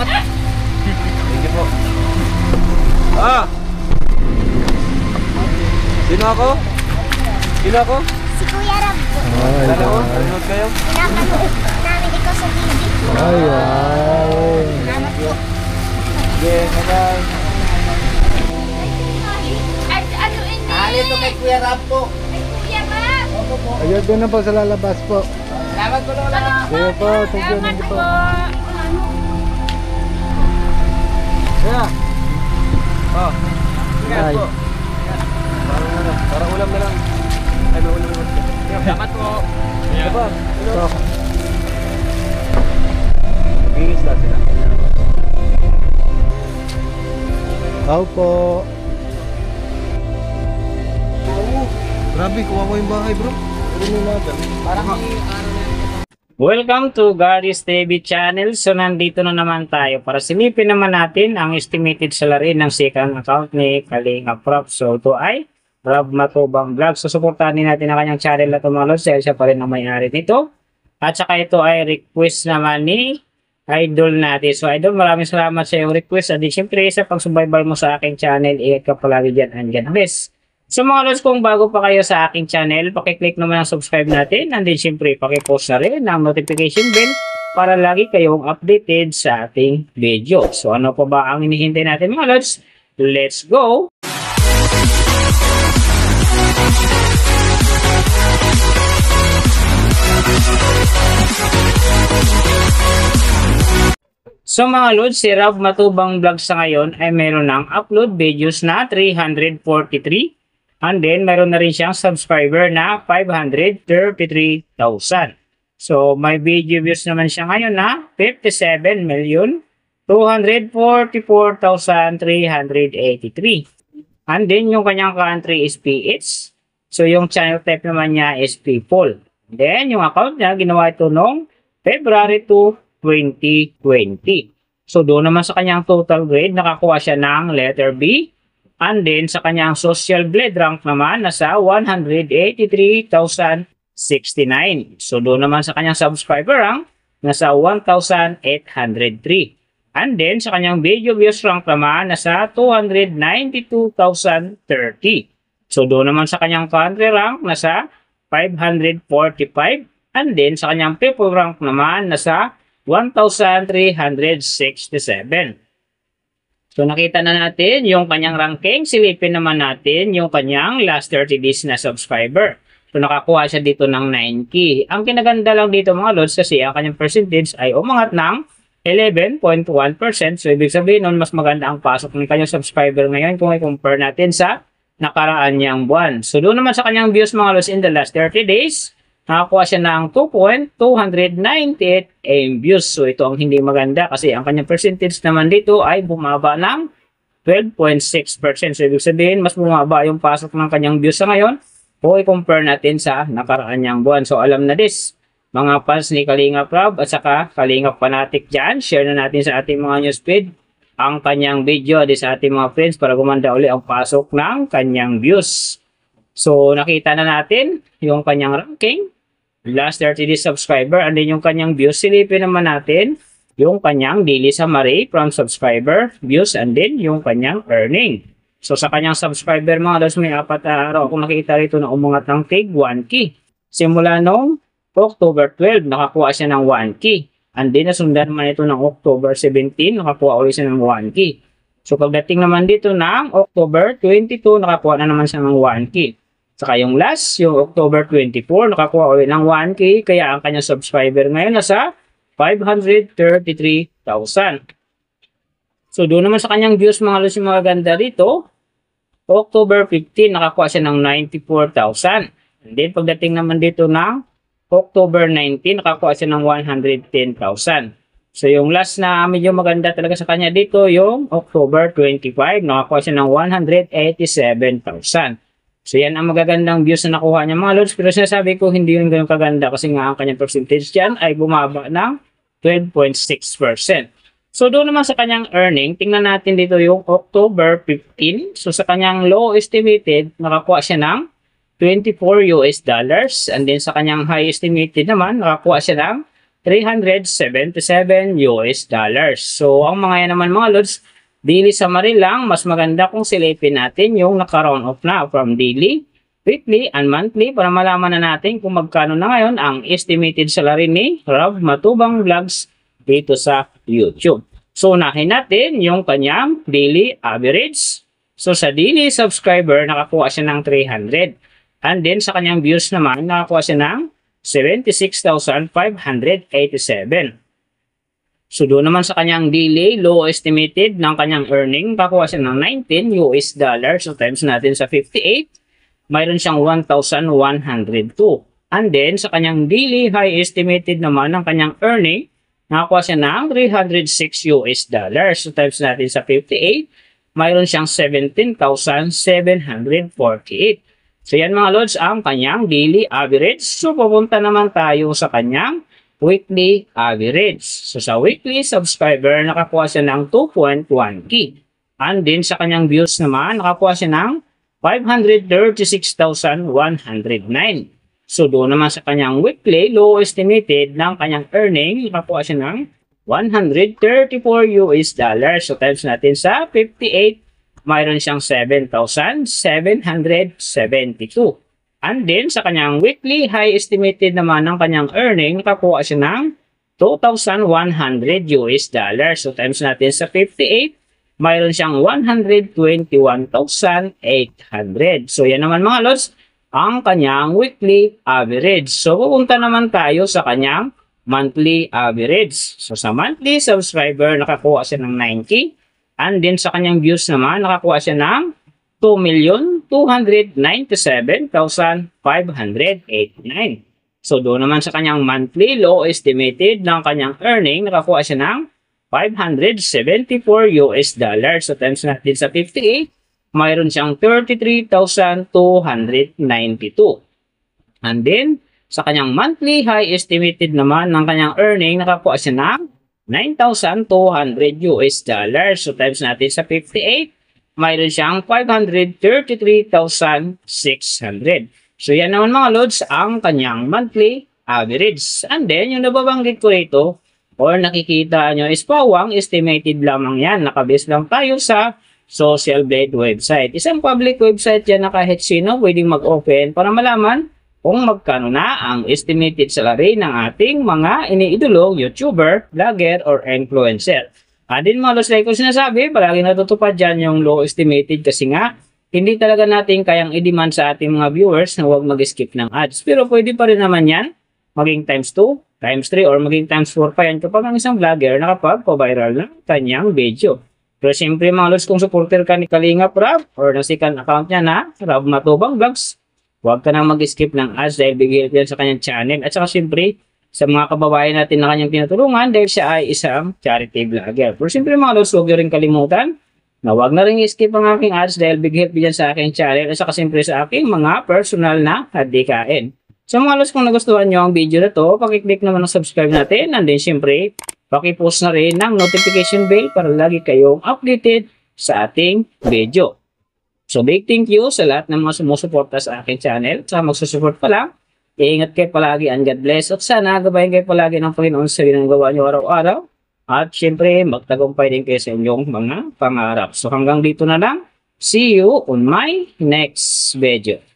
salamat. Thank you po. Ah! Sino ako? Sino ako? Si Kuya Rab po. Dalawa? Nanonood kayo? Pinapanood namin ikaw sa TV. Ay, wow. Salamat po. Sige, bye-bye. Ano ini? Ito kay Kuya Rab po. Ay, Kuya Rab. Opo po. Ayun, doon na po sa lalabas po. Salamat po Lola. Sige po, thank you, thank you po. Kaya. Oh. Sige Ay. po. Parang ulam na lang. Ay, may ulam naman. Salamat po. Ano ba? So, Bingis lang sila. tao po. Grabe, kuha ko yung bahay bro. Parang may araw na. Welcome to Gary's TV channel. So nandito na naman tayo para silipin naman natin ang estimated salary ng second account ni Kalinga Prop. So ito ay Rob Matubang Vlog. So suportahan din natin ang kanyang channel na tumalo dahil siya pa rin ang may-ari nito. At saka ito ay request naman ni Idol natin. So Idol, maraming salamat sa iyong request. At di syempre sa pagsubaybay mo sa aking channel, ingat ka palagi dyan and God bless. So mga lods, kung bago pa kayo sa aking channel, pakiclick naman ang subscribe natin. And then syempre, pakipost na rin ang notification bell para lagi kayong updated sa ating video. So ano pa ba ang hinihintay natin mga lods? Let's go! So mga lods, si Rob Matubang Vlog sa ngayon ay meron ng upload videos na 343. And then, meron na rin siyang subscriber na 533,000. So, may video views naman siya ngayon na 57,244,383. And then, yung kanyang country is PH. So, yung channel type naman niya is people. Then, yung account niya, ginawa ito noong February 2, 2020. So, doon naman sa kanyang total grade, nakakuha siya ng letter B. And then, sa kanyang social blade rank naman, nasa 183,069. So, doon naman sa kanyang subscriber rank, nasa 1,803. And then, sa kanyang video views rank naman, nasa 292,030. So, doon naman sa kanyang country rank, nasa 545. And then, sa kanyang people rank naman, nasa 1,367. So, nakita na natin yung kanyang ranking. Silipin naman natin yung kanyang last 30 days na subscriber. So, nakakuha siya dito ng 9K. Ang kinaganda lang dito mga lods kasi ang kanyang percentage ay umangat ng 11.1%. So, ibig sabihin nun, mas maganda ang pasok ng kanyang subscriber ngayon kung i-compare natin sa nakaraan niyang buwan. So, doon naman sa kanyang views mga lods in the last 30 days, nakakuha siya ng 2.298 AM views. So, ito ang hindi maganda kasi ang kanyang percentage naman dito ay bumaba ng 12.6%. So, ibig sabihin, mas bumaba yung pasok ng kanyang views sa ngayon kung i-compare natin sa nakaraan niyang buwan. So, alam na this, mga fans ni Kalinga Prab at saka Kalinga Fanatic dyan, share na natin sa ating mga newsfeed ang kanyang video di sa ating mga friends para gumanda uli ang pasok ng kanyang views. So, nakita na natin yung kanyang ranking, last 30 days subscriber, and then yung kanyang views. Silipin naman natin yung kanyang daily summary from subscriber, views, and then yung kanyang earning. So, sa kanyang subscriber mga lods, may 4 na araw kung nakita rito na umangat ng tig 1K. Simula noong October 12, nakakuha siya ng 1K. And then, nasundan naman ito ng October 17, nakakuha ulit siya ng 1K. So, pagdating naman dito ng October 22, nakakuha na naman siya ng 1K. Saka yung last, yung October 24, nakakuha ulit ng 1K. Kaya ang kanyang subscriber ngayon nasa 533,000. So, doon naman sa kanyang views mga lods yung mga ganda dito. October 15, nakakuha siya ng 94,000. And then, pagdating naman dito ng October 19, nakakuha siya ng 110,000. So, yung last na medyo maganda talaga sa kanya dito, yung October 25, nakakuha siya ng 187,000. So, yan ang magagandang views na nakuha niya mga lods. Pero sinasabi ko, hindi yun ganun kaganda kasi nga ang kanyang percentage dyan ay bumaba ng 12.6%. So, doon naman sa kanyang earning, tingnan natin dito yung October 15. So, sa kanyang low estimated, nakakuha siya ng $24. And then, sa kanyang high estimated naman, nakakuha siya ng $377 US dollars. So, ang mga yan naman mga lods, daily summary lang, mas maganda kung silipin natin yung naka-round off na from daily, weekly, and monthly para malaman na natin kung magkano na ngayon ang estimated salary ni Rob Matubang Vlogs dito sa YouTube. So, unahin natin yung kanyang daily average. So, sa daily subscriber, nakakuha siya ng 300. And then, sa kanyang views naman, nakakuha siya ng 76,587. So, doon naman sa kanyang daily, low estimated ng kanyang earning, nakakuha siya ng 19 US dollars. So, times natin sa 58, mayroon siyang 1,102. And then, sa kanyang daily, high estimated naman ng kanyang earning, nakakuha siya ng 306 US dollars. So, times natin sa 58, mayroon siyang 17,748. So, yan mga lods, ang kanyang daily average. So, pupunta naman tayo sa kanyang weekly average. So, sa weekly subscriber, nakakuha siya ng 2.1K. And then, sa kanyang views naman, nakakuha siya ng 536,109. So, doon naman sa kanyang weekly, low estimated ng kanyang earning, nakakuha siya ng 134 US dollars. So, times natin sa 58, mayroon siyang 7,772. And then, sa kanyang weekly, high estimated naman ng kanyang earning, nakakuha siya ng 2,100 US dollars. So, times natin sa 58, mayroon siyang 121,800. So, yan naman mga lods, ang kanyang weekly average. So, pupunta naman tayo sa kanyang monthly average. So, sa monthly subscriber, nakakuha siya ng 9K. And then, sa kanyang views naman, nakakuha siya ng 2,297,589. So, doon naman sa kanyang monthly, low estimated ng kanyang earning, nakakuha siya ng 574 US dollars. So, times natin sa 58, mayroon siyang 33,292. And then, sa kanyang monthly, high estimated naman ng kanyang earning, nakakuha siya ng 9,200 US dollars. So, times natin sa 58, mayroon siyang 533,600. So, yan naman mga lods, ang kanyang monthly average. And then, yung nababanggit ko rito, or nakikita nyo is pawang estimated lamang yan. Nakabase lang tayo sa Social Blade website. Isang public website yan na kahit sino pwedeng mag-open para malaman kung magkano na ang estimated salary ng ating mga iniidolong YouTuber, vlogger, or influencer. Din mga lods, like ko sinasabi, palagi natutupad dyan yung low estimated kasi nga, hindi talaga natin kayang i-demand sa ating mga viewers na huwag mag-skip ng ads. Pero pwede pa rin naman yan, maging times 2, times 3, or maging times 4 pa yan kapag ang isang vlogger nakapag-viral ng kanyang video. Pero siyempre mga lods, kung supporter ka ni Kalingap Rob, or ng second account niya na Rob Matubang Vlogs, huwag ka nang mag-skip ng ads dahil bigay yan sa kanyang channel. At saka siyempre, sa mga kababayan natin na kanyang tinutulungan dahil siya ay isang charity vlogger. Pero siyempre mga lods, huwag nyo rin kalimutan na huwag na rin i-skip ang aking ads dahil big help yan sa aking channel at saka siyempre sa aking mga personal na hadikain. So mga lods, kung nagustuhan nyo ang video na to, pakiclick naman ang subscribe natin. And then siyempre, pakipost na rin ng notification bell para lagi kayong updated sa ating video. So, big thank you sa lahat ng mga sumusuporta sa aking channel. Sa magsusupport pa lang, iingat kayo palagi and God bless. At sana, gabayan kayo palagi ng Panginoon sa ginagawa nyo araw-araw. At syempre, magtagumpay din kayo sa inyong mga pangarap. So, hanggang dito na lang. See you on my next video.